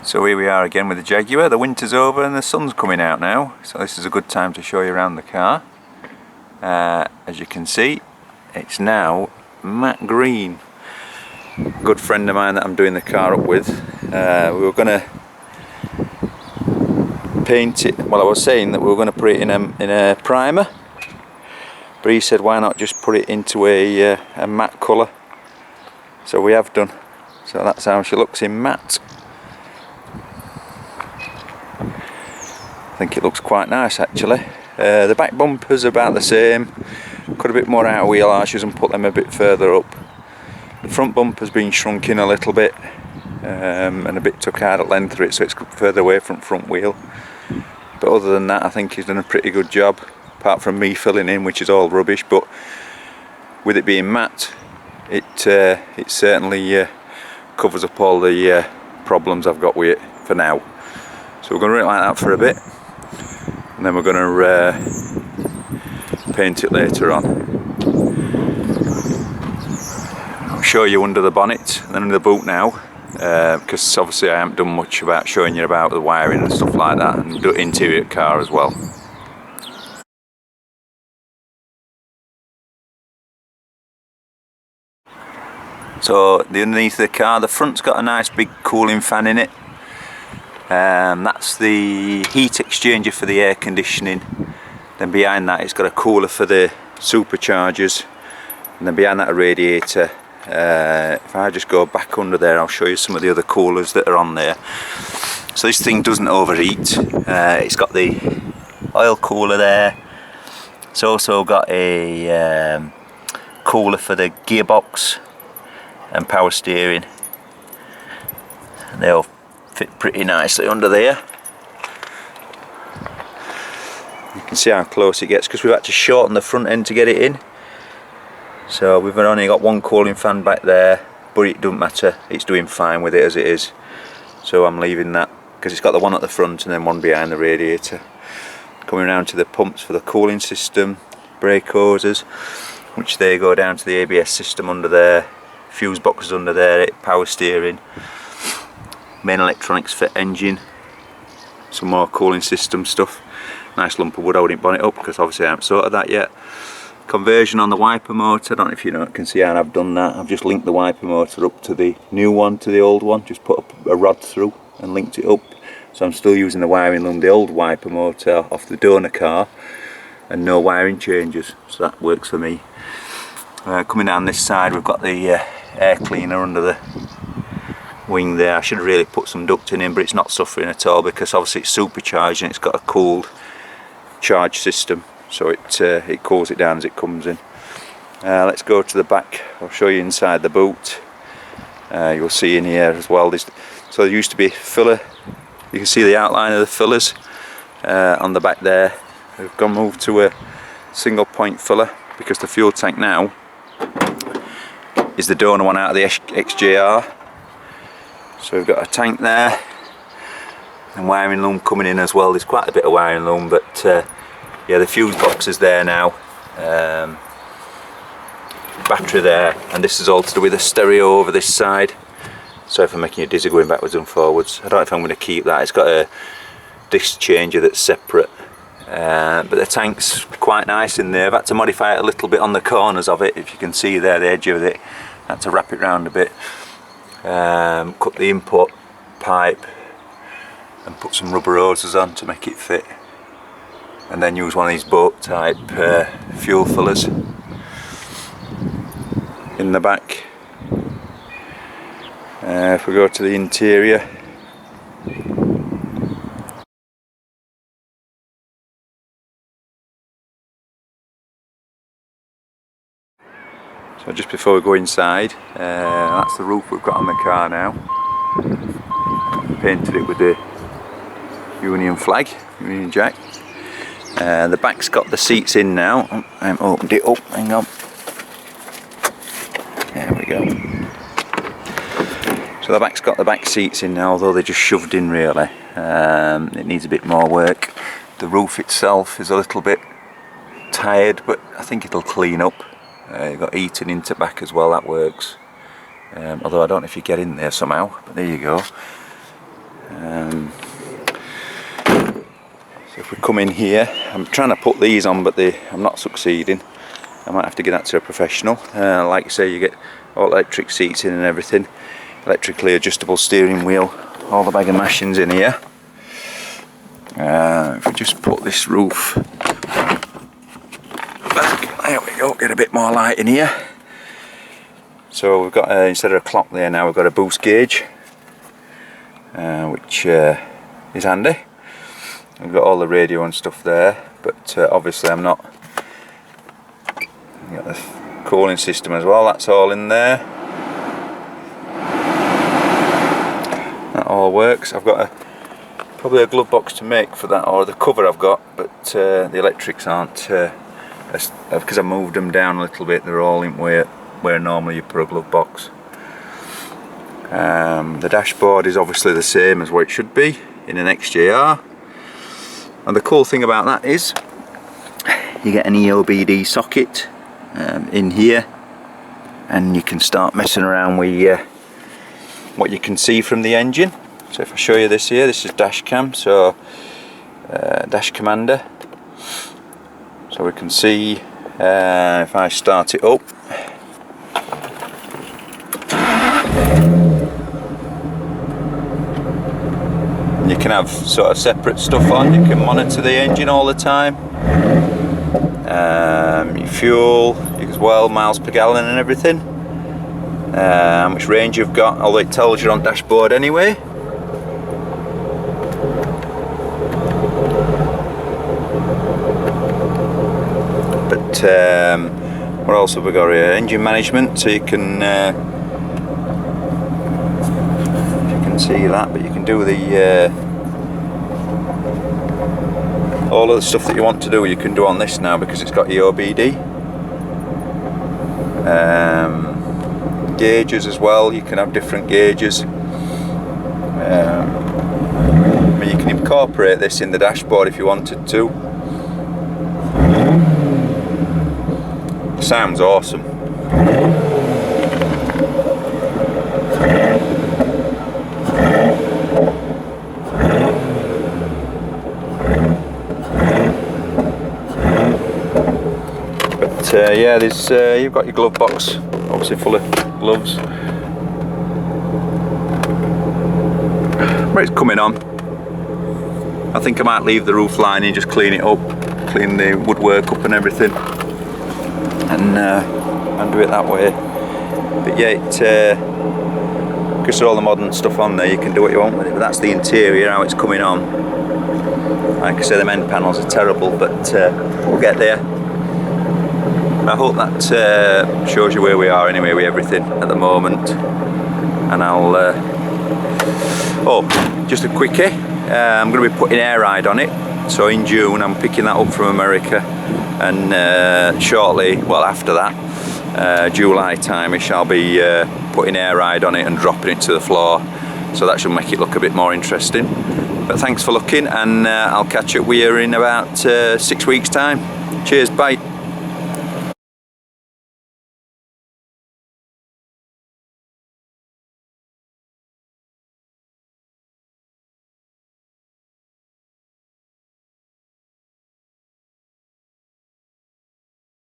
So here we are again with the Jaguar. The winter's over and the sun's coming out now, so this is a good time to show you around the car. As you can see, it's now matte green. A good friend of mine that I'm doing the car up with, we were going to paint it. Well, I was saying that we were going to put it in a primer, but he said why not just put it into a matte colour. So we have done. So that's how she looks in matte. I think it looks quite nice actually. The back bumper's about the same. Cut a bit more out of wheel arches and put them a bit further up. The front bumper's been shrunk in a little bit and a bit took out at length of it, so it's further away from front wheel. But other than that, I think he's done a pretty good job, apart from me filling in, which is all rubbish. But with it being matte, it certainly covers up all the problems I've got with it for now. So we're going to run it like that for a bit, and then we're going to paint it later on. I'll show you under the bonnet and then under the boot now, because obviously I haven't done much about showing you about the wiring and stuff like that, and do interior car as well. So the underneath of the car, the front's got a nice big cooling fan in it. That's the heat exchanger for the air conditioning. Then behind that it's got a cooler for the superchargers, and then behind that a radiator. If I just go back under there, I'll show you some of the other coolers that are on there. So this thing doesn't overheat. It's got the oil cooler there. It's also got a cooler for the gearbox and power steering. And they all fit pretty nicely under there. You can see how close it gets because we've had to shorten the front end to get it in. So we've only got one cooling fan back there, but it doesn't matter, it's doing fine with it as it is. So I'm leaving that because it's got the one at the front and then one behind the radiator. Coming around to the pumps for the cooling system, brake hoses, which they go down to the ABS system under there, fuse boxes under there, power steering, main electronics for engine, some more cooling system stuff. Nice lump of wood holding bonnet up because obviously I haven't sorted that yet. Conversion on the wiper motor, I don't know if you can see how I've done that. I've just linked the wiper motor up to the new one, to the old one, just put a rod through and linked it up. So I'm still using the wiring loom, the old wiper motor off the donor car, and no wiring changes, so that works for me. Coming down this side we've got the air cleaner under the wing there. I should have really put some ducting in, but it's not suffering at all because obviously it's supercharged and it's got a cooled charge system, so it cools it down as it comes in. Let's go to the back. I'll show you inside the boot. You'll see in here as well. So there used to be a filler. You can see the outline of the fillers on the back there. We've moved to a single point filler because the fuel tank now is the donor one out of the XJR. So we've got a tank there and wiring loom coming in as well. There's quite a bit of wiring loom, but yeah, the fuse box is there now, battery there, and this is all to do with the stereo over this side. Sorry for making you dizzy going backwards and forwards. I don't know if I'm going to keep that. It's got a disc changer that's separate, but the tank's quite nice in there. I've had to modify it a little bit on the corners of it. If you can see there, the edge of it, I had to wrap it round a bit. Cut the input pipe and put some rubber hoses on to make it fit, and then use one of these boat type fuel fillers in the back. If we go to the interior, so just before we go inside, that's the roof we've got on the car now. Painted it with the Union flag, Union Jack. The back's got the seats in now. Oh, I haven't opened it up, hang on. There we go. So the back's got the back seats in now, although they're just shoved in really. It needs a bit more work. The roof itself is a little bit tired, but I think it'll clean up. You've got heating into back as well, that works. Although I don't know if you get in there somehow, but there you go. So if we come in here, I'm trying to put these on, but I'm not succeeding. I might have to get that to a professional. Like I say, you get all electric seats in and everything, electrically adjustable steering wheel, all the bag of mashings in here. If we just put this roof back, there we go, get a bit more light in here. So we've got, instead of a clock there now, we've got a boost gauge, which is handy. We've got all the radio and stuff there, but obviously I'm not. Got the cooling system as well, that's all in there. That all works. I've got probably a glove box to make for that, or the cover I've got, but the electrics aren't, because I moved them down a little bit, they're all in where normally you put a glove box. The dashboard is obviously the same as what it should be in an XJR. And the cool thing about that is you get an EOBD socket in here, and you can start messing around with what you can see from the engine. So if I show you this here, this is dash cam, so dash commander. So we can see if I start it up. You can have sort of separate stuff on. You can monitor the engine all the time, your fuel as well, miles per gallon and everything, how much range you've got, although it tells you on dashboard anyway. But what else have we got here? Engine management, so you can see that, but you can do the all of the stuff that you want to do you can do on this now, because it's got EOBD. Gauges as well, you can have different gauges. I mean, you can incorporate this in the dashboard if you wanted to. Sounds awesome. Yeah, there's you've got your glove box, obviously full of gloves. But it's coming on. I think I might leave the roof lining, just clean it up, clean the woodwork up and everything, and do it that way. But yeah, because of all the modern stuff on there, you can do what you want with it. But that's the interior, how it's coming on. Like I say, the end panels are terrible, but we'll get there. I hope that shows you where we are anyway with everything at the moment. And I'll oh, just a quickie, I'm going to be putting air ride on it, so in June I'm picking that up from America, and shortly, well after that, July time-ish, I'll be putting air ride on it and dropping it to the floor, so that should make it look a bit more interesting. But thanks for looking, and I'll catch up with you in about 6 weeks time. Cheers, bye.